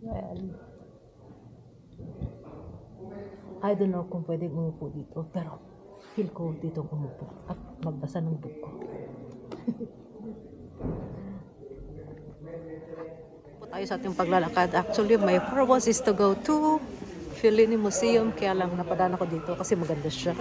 Well, I don't know kung pwedeng umupo dito, pero feel ko dito umupo at magbasa ng book ko. Po tayo sa ating paglalakad. Actually, my purpose is to go to Fellini Museum, kaya lang napadaan ako dito kasi maganda siya.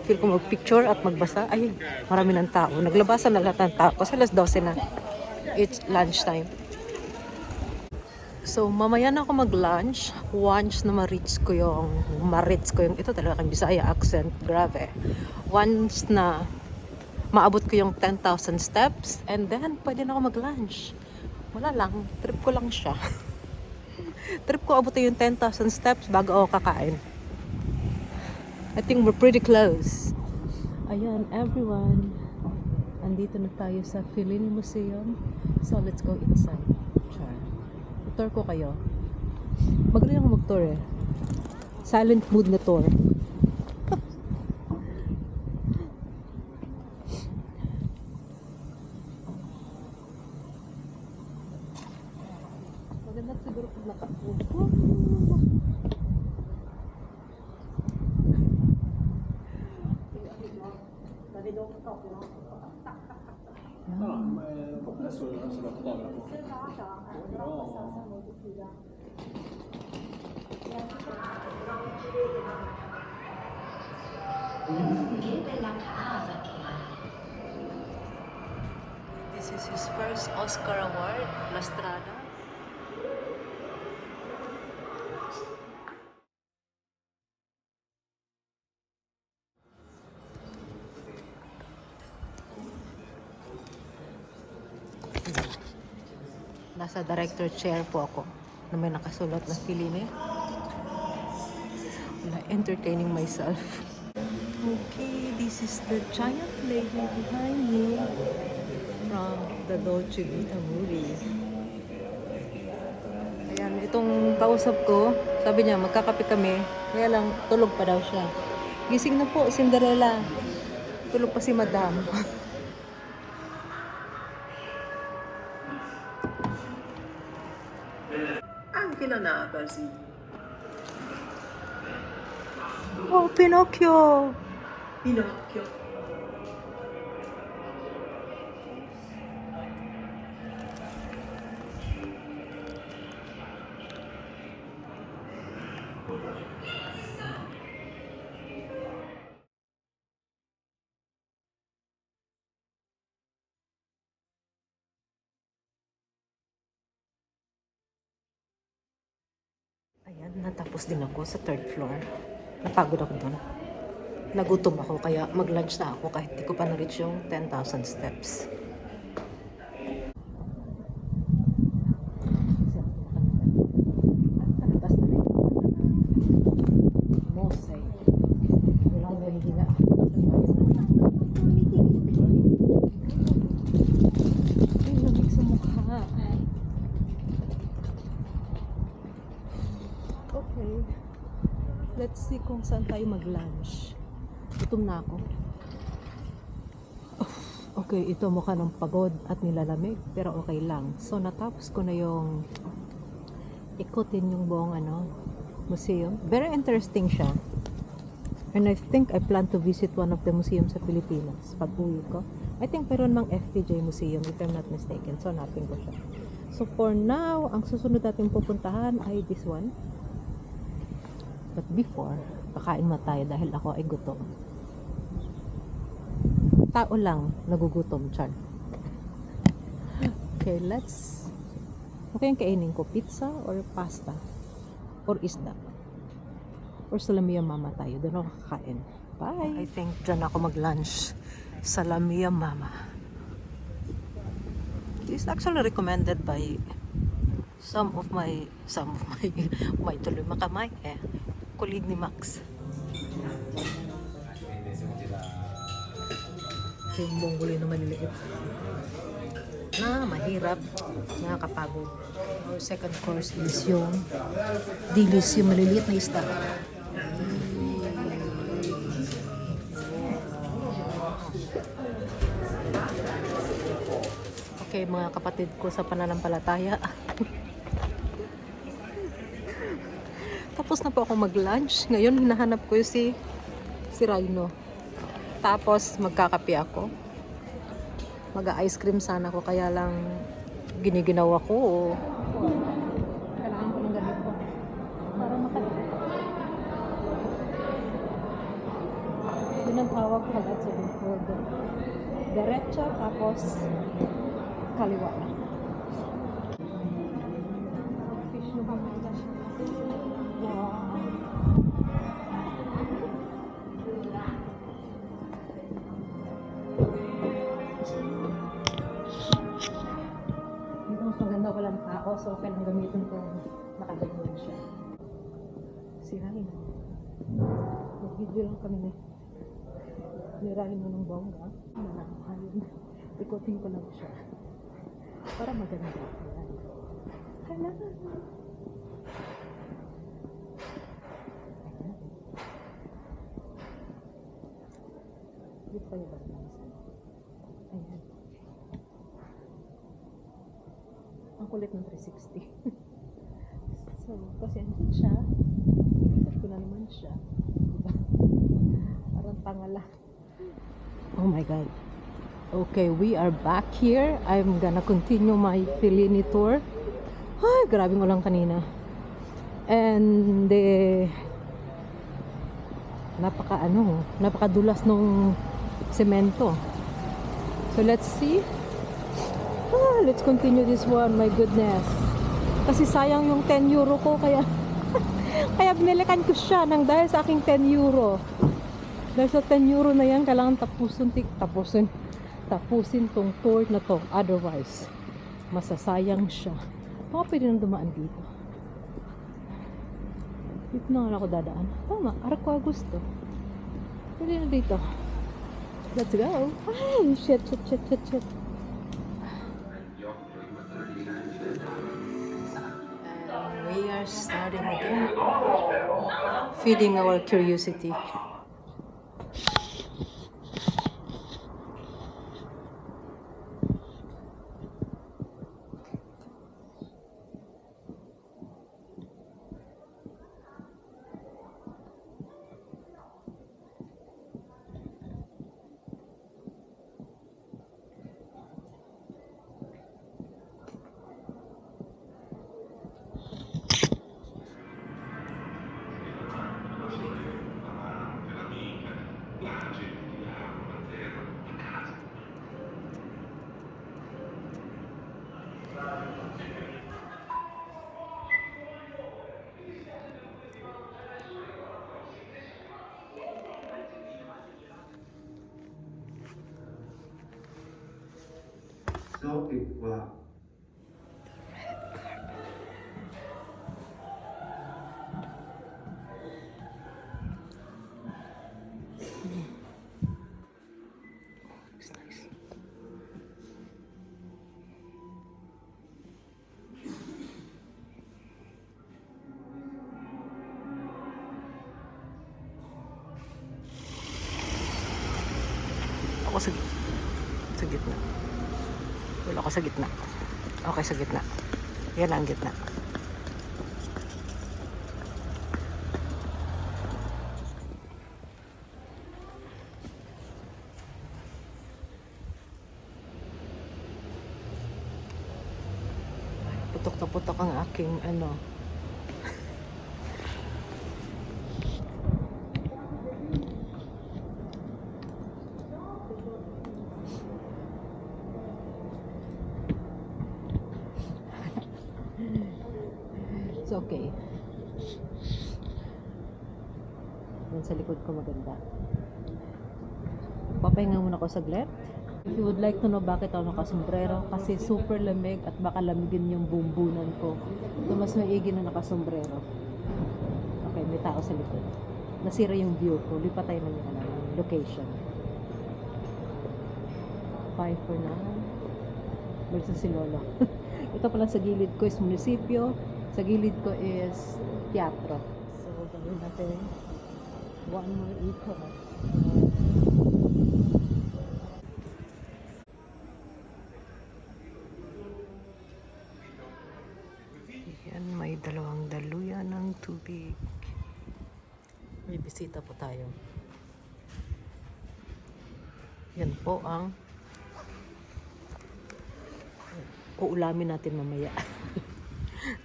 Feel ko magpicture at magbasa. Ay, marami ng tao. Naglabasan na lahat ng tao kasi alas 12 na. It's lunchtime. So, mamaya na ako mag-lunch. Once na ma-reach ko yung, ito talaga kang Bisaya accent, grabe. Once na maabot ko yung 10,000 steps, and then, pwede na ako mag-lunch. Wala lang, trip ko lang siya. Trip ko abot yung 10,000 steps bago ako kakain. I think we're pretty close. Ayan, everyone. Andito na tayo sa Fellini Museum. So, let's go inside. Char. Tour ko kayo. Magaling ako mag-tour eh. Silent mood na tour. Maganda siguro kung nakaupo. This is his first Oscar award, La Strada. Nasa director chair po ako na may nakasulat na Fellini. Entertaining myself. Okay, this is the giant lady behind me from the Dolce Vita movie. Ayan, itong kausap ko, sabi niya magkakape kami, kaya lang tulog pa daw siya. Gising na po, Cinderella. Tulog pa si Madam. Anche la Nabasi. Oh, Pinocchio! Pinocchio. Ayan, natapos din ako sa third floor. Napagod ako doon. Nagutom ako, kaya mag-lunch na ako kahit di ko pa na-reach yung 10,000 steps. Okay. Let's see kung saan tayo mag-lunch. Gutom na ako. Okay, ito mukha ng pagod at nilalamig, pero okay lang. So, natapos ko na yung ikutin yung buong museum. Very interesting siya. And I think I plan to visit one of the museums sa Pilipinas pag uwi ko. I think meron mang FPJ Museum if I'm not mistaken. So, hanapin ko siya. So, for now, ang susunod natin pupuntahan ay this one. But before, kakain mo tayo dahil ako ay gutom. Tao lang nagugutom, char. Okay, let's... Okay, yung kainin ko, pizza or pasta? Or isda? Or sa Lamia Mama tayo, doon ako kakain. Bye! I think dyan ako mag-lunch sa Lamia Mama. This is actually recommended by some of my tuloy makamay colleague ni Max. Yung bonggoli na maliliit na mahirap, nakakapagod. Our second course is yung dilis, yung maliliit na isda. Okay, mga kapatid ko sa pananampalataya. tapos na po ako mag-lunch. Ngayon, hinahanap ko si Rhino. Tapos, magkakape ako. Mag-ice cream sana ako, kaya lang giniginaw ako. Kailangan ko ng ganito. Para makalimutan. Yun ang tawag ko halat sa Bingford. Diretso, tapos kaliwa na. Fish na ba mga siya? Wow. Dito mas maganda walang tao, so okay lang gamitin kung nakaganyan siya. Sirahin. Mag-video lang kami na. Nirahin mo ng bongga. Ayun. Ikutin ko lang siya. Para maganda. Ayan. Hala. Dito kayo ba? Ayan. Ang kulit ng 360. So, kasi andun siya. Ikot ko na naman siya. Diba? Parang tangala. Oh my God. Okay, we are back here. I'm gonna continue my Fellini tour. Ay, grabing ulang kanina. And napakadulas nung semento. So let's see. Let's continue this one. My goodness. Kasi sayang yung 10 euro ko, kaya kaya binilikan ko siya nang dahil sa aking 10 euro. Dahil sa 10 euro na yan, kailangan tapusin tong tour na to. Otherwise, masasayang siya. Baka pwede nang dumaan dito. Dito na nga ako dadaan. Tama, Arco Augusto. Pwede na dito. Let's go. Ay, shit. And we are starting again. Feeding our curiosity. Wow. Ako sa gitna. Wala ako sa gitna. Okay, sa gitna. Yan ang gitna. Putok na putok ang aking It's okay. Yan sa likod ko maganda. Papahinga muna ako saglit. If you would like to know bakit ako nakasombrero, kasi super lamig at baka lamigin yung bumbunan ko. So mas maigi na nakasombrero. Okay, may tao sa likod. Nasira yung view ko. Lipat tayo ng location. Bye for now. Versus si Lolo. Ito pala sa gilid ko is munisipyo. Sa gilid ko is teatro. So, gawin natin one more ikot. Yan, may dalawang daluyan ng Walang tubig. May bisita po tayo. Yan po ang uulamin natin mamaya.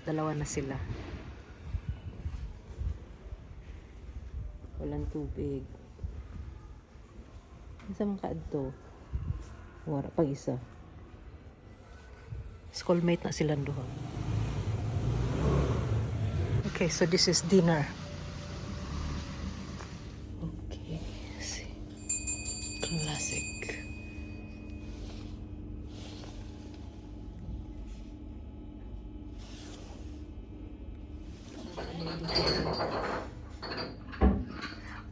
Dalawa na sila. Walang tubig. Isa man kaadto. Wala pag isa. Schoolmate na silang duha. Okay, so this is dinner. Okay, see. Classic.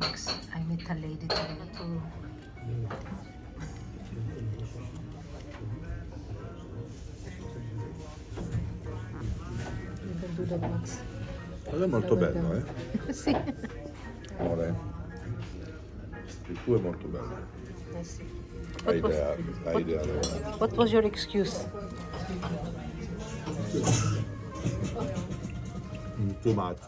Next, I meet a lady talaga to. You can do that, Max. Quello è molto bello, eh? Sì. Amore. Il tuo è molto bello. Sì. Hai idea, What was your excuse? Too much.